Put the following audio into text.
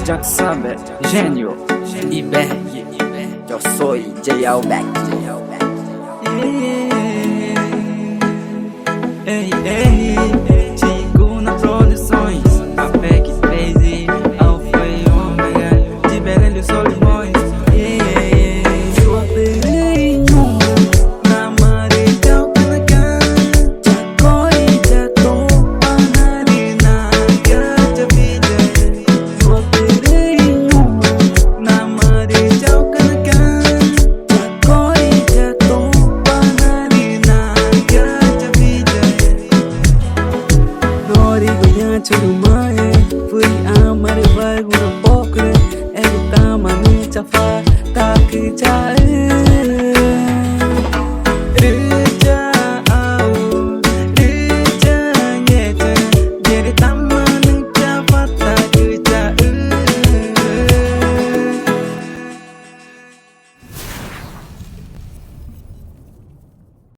já que sabe, Jânio e Berg. Eu sou DJ Alberto. Tikuna Produções, a PEC 3 Alfa e Ômega, de Belém dos Solimões. Eu operei na marejão canacan, chacoi, chato, panarina, gacha vida. Eu operei na marejão canacan, chacoi, chato, panarina, gacha vida. Norigu, Jânio Tikuna, fui amar e vai no pouco, Reggaeton, tchie'î,